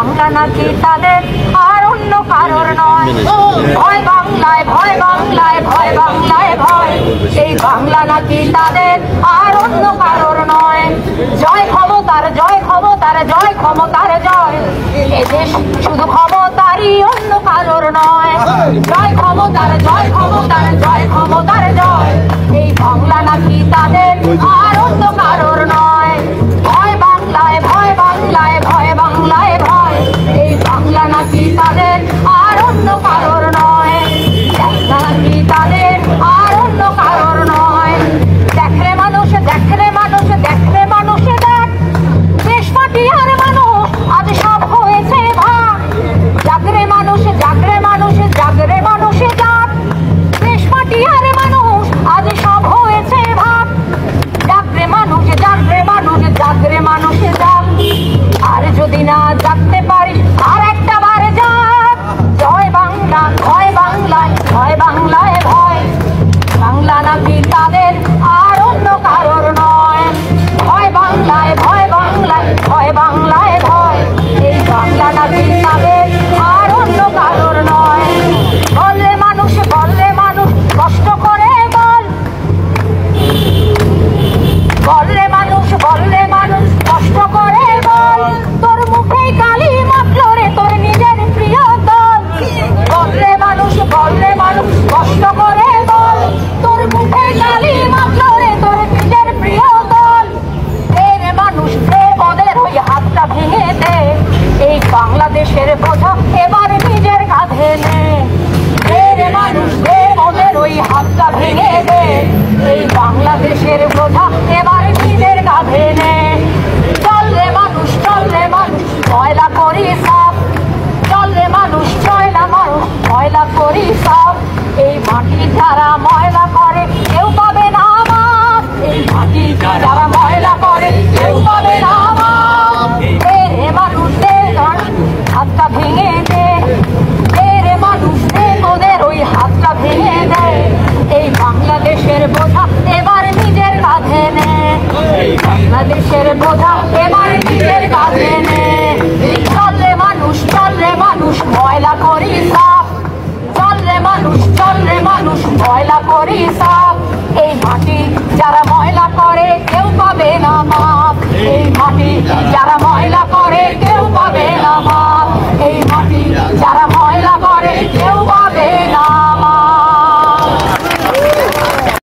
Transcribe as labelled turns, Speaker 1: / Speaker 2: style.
Speaker 1: বাংলা নাকি তাদের আর অন্য কারোর নয়। ভয় বাংলায়, ভয় বাংলায়, ভয় বাংলায় ভয়, এই বাংলা নাকি তাদের আর অন্য কারোর নয়। জয় ক্ষমতার, জয় ক্ষমতার, জয় ক্ষমতার জয়, এদেশ শুধু ক্ষমতারই অন্য কারোর নয়। জয় ক্ষমতার, জয় ক্ষমতার, জয় ক্ষমতার জয়, এই বাংলা নাকি তাদের আর অন্য কারোর নয়।